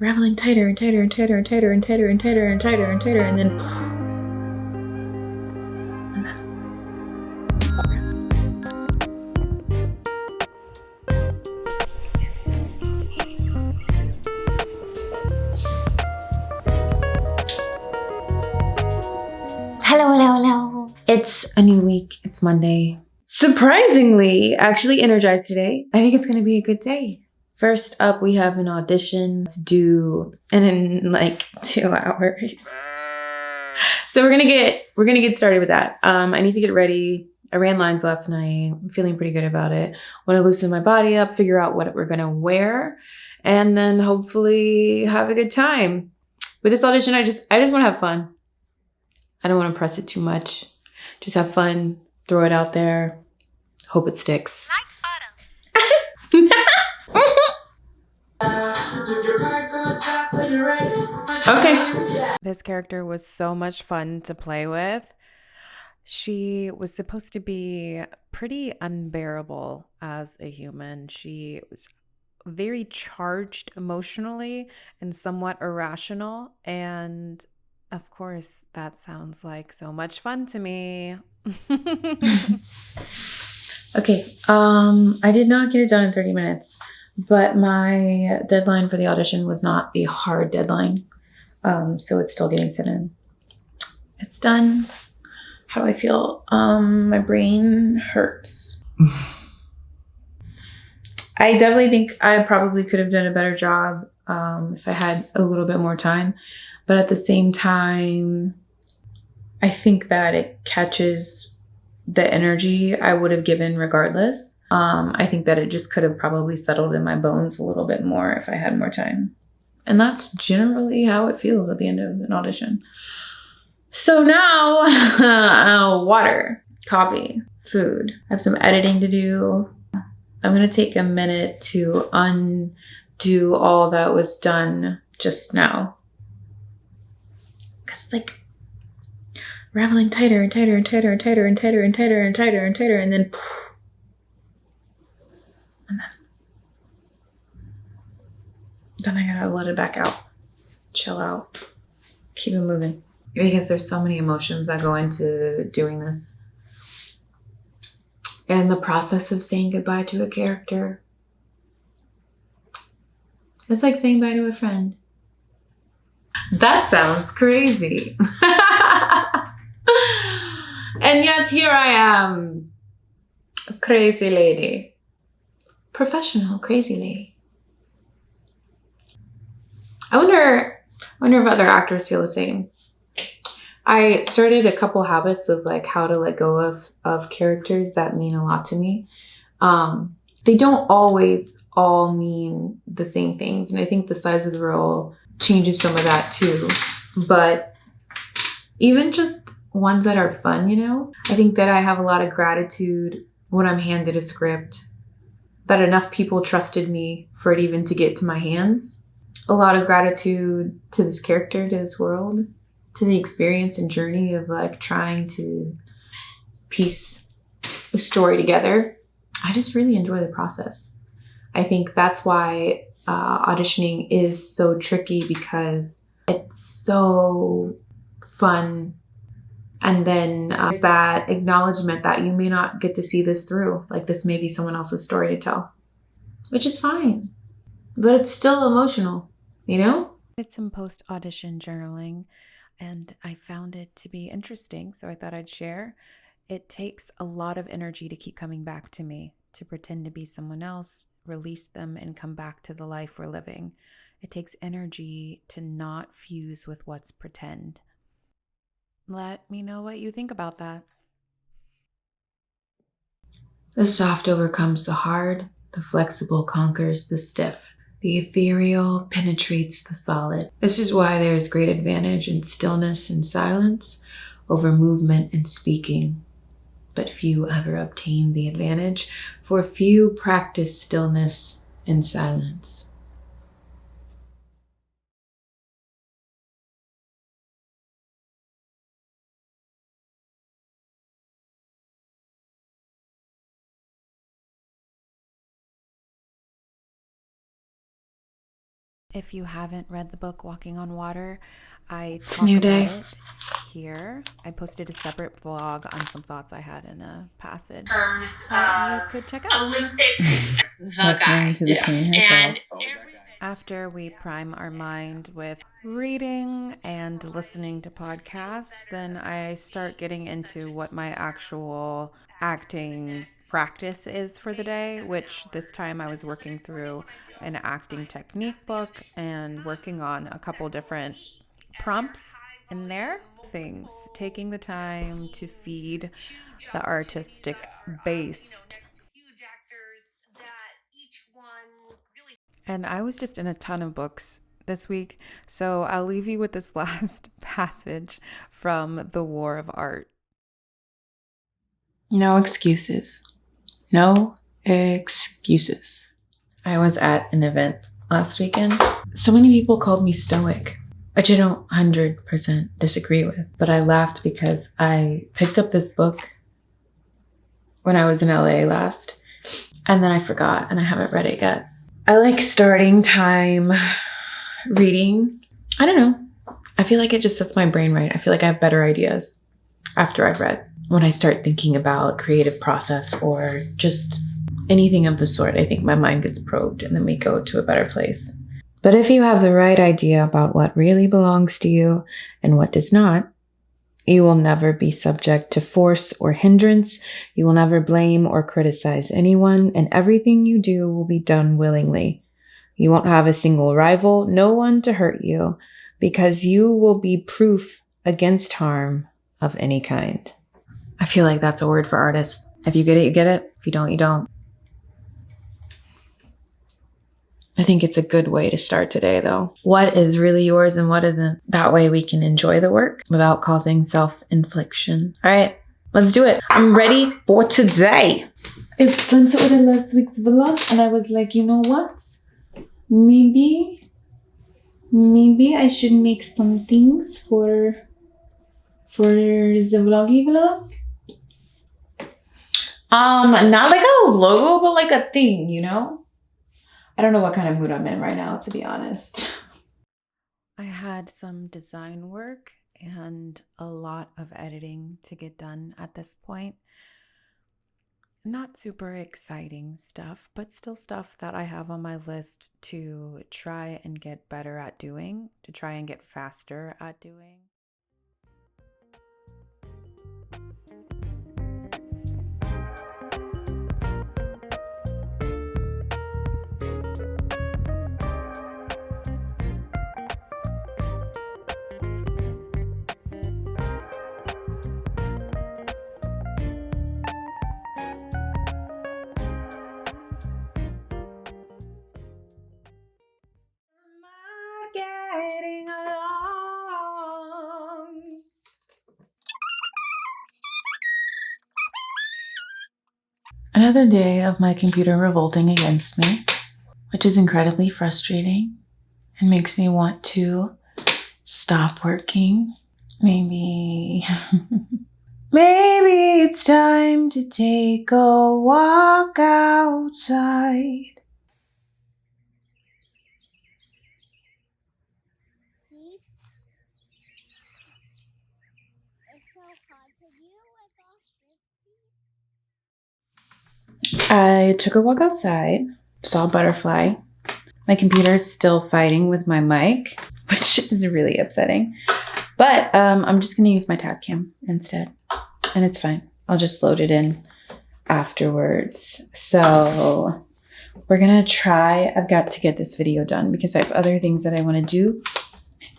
raveling tighter and tighter and tighter and tighter and tighter and tighter and tighter and tighter, and then hello. It's a new week. It's Monday. Surprisingly, actually energized today. I think it's going to be a good day. First up, we have an audition to do in like 2 hours. So we're gonna get started with that. I need to get ready. I ran lines last night. I'm feeling pretty good about it. Want to loosen my body up, figure out what we're gonna wear, and then hopefully have a good time. With this audition, I just want to have fun. I don't want to press it too much. Just have fun, throw it out there, hope it sticks. Okay. This character was so much fun to play with. She was supposed to be pretty unbearable as a human. She was very charged emotionally and somewhat irrational. And of course, that sounds like so much fun to me. Okay. I did not get it done in 30 minutes, but my deadline for the audition was not the hard deadline. So it's still getting sent in. It's done. How do I feel? My brain hurts. I definitely think I probably could have done a better job if I had a little bit more time. But at the same time, I think that it catches the energy I would have given regardless. I think that it just could have probably settled in my bones a little bit more if I had more time. And that's generally how it feels at the end of an audition. So now, water, coffee, food. I have some editing to do. I'm going to take a minute to undo all that was done just now. Because it's like raveling tighter and tighter and tighter and tighter and tighter and tighter and tighter and tighter, and then I gotta let it back out, chill out, keep it moving. Because there's so many emotions that go into doing this. And the process of saying goodbye to a character, it's like saying bye to a friend. That sounds crazy. And yet here I am, a crazy lady. Professional crazy lady. I wonder if other actors feel the same. I started a couple habits of like how to let go of characters that mean a lot to me. They don't always all mean the same things. And I think the size of the role changes some of that too. But even just ones that are fun, I think that I have a lot of gratitude when I'm handed a script, that enough people trusted me for it even to get to my hands. A lot of gratitude to this character, to this world, to the experience and journey of like trying to piece a story together. I just really enjoy the process. I think that's why auditioning is so tricky, because it's so fun. And then that acknowledgement that you may not get to see this through. Like this may be someone else's story to tell, which is fine. But it's still emotional, Did some post-audition journaling, and I found it to be interesting, so I thought I'd share. It takes a lot of energy to keep coming back to me, to pretend to be someone else, release them, and come back to the life we're living. It takes energy to not fuse with what's pretend. Let me know what you think about that. The soft overcomes the hard, the flexible conquers the stiff. The ethereal penetrates the solid. This is why there is great advantage in stillness and silence over movement and speaking. But few ever obtain the advantage, for few practice stillness and silence. If you haven't read the book Walking on Water, I It's a talk new about day. it here. I posted a separate vlog on some thoughts I had in a passage Terms that you of could check out. Olympics, the Listening guy. to the queen herself. And After we prime our mind with reading and listening to podcasts, then I start getting into what my actual acting practice is for the day, which this time I was working through an acting technique book and working on a couple different prompts in there. Things, taking the time to feed the artistic based. And I was just in a ton of books this week, so I'll leave you with this last passage from The War of Art. No excuses. No excuses. I was at an event last weekend. So many people called me stoic, which I don't 100% disagree with. But I laughed because I picked up this book when I was in LA last, and then I forgot and I haven't read it yet. I like starting time reading. I don't know. I feel like it just sets my brain right. I feel like I have better ideas after I've read. When I start thinking about creative process or just anything of the sort, I think my mind gets probed and then we go to a better place. But if you have the right idea about what really belongs to you and what does not, you will never be subject to force or hindrance. You will never blame or criticize anyone, and everything you do will be done willingly. You won't have a single rival, no one to hurt you, because you will be proof against harm of any kind. I feel like that's a word for artists. If you get it, you get it. If you don't, you don't. I think it's a good way to start today, though. What is really yours and what isn't? That way we can enjoy the work without causing self-infliction. All right, let's do it. I'm ready for today. It's time to order last week's vlog, and I was like, you know what? Maybe I should make some things for the vloggy vlog. Not like a logo, but like a thing, you know? I don't know what kind of mood I'm in right now, to be honest. I had some design work and a lot of editing to get done at this point. Not super exciting stuff, but still stuff that I have on my list to try and get better at doing, to try and get faster at doing. Getting along. Another day of my computer revolting against me, which is incredibly frustrating and makes me want to stop working. Maybe it's time to take a walk outside. See? It's so hard to do with ostriches. I took a walk outside, saw a butterfly. My computer's still fighting with my mic, which is really upsetting. But I'm just going to use my Tascam instead, and it's fine. I'll just load it in afterwards. So we're going to try. I've got to get this video done because I have other things that I want to do,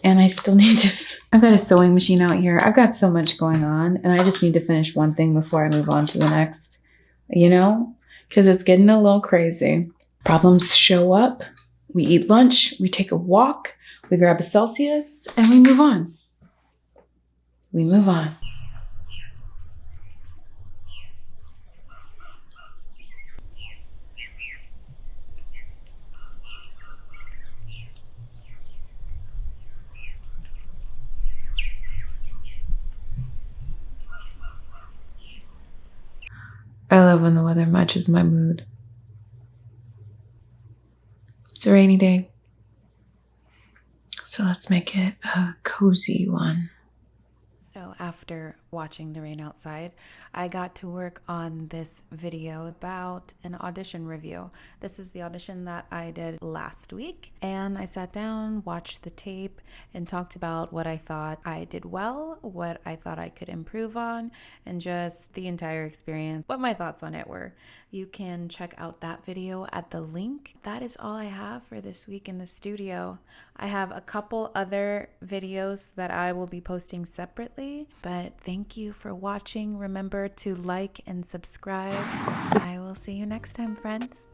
and I still need to. I've got a sewing machine out here. I've got so much going on, and I just need to finish one thing before I move on to the next, you know, because it's getting a little crazy. Problems show up. We eat lunch. We take a walk. We grab a Celsius, and we move on. We move on. I love when the weather matches my mood. It's a rainy day. So let's make it a cozy one. So after watching The Rain Outside, I got to work on this video about an audition review. This is the audition that I did last week, and I sat down, watched the tape, and talked about what I thought I did well, what I thought I could improve on, and just the entire experience, what my thoughts on it were. You can check out that video at the link. That is all I have for this week in the studio. I have a couple other videos that I will be posting separately, but thank you for watching. Remember to like and subscribe. I will see you next time, friends.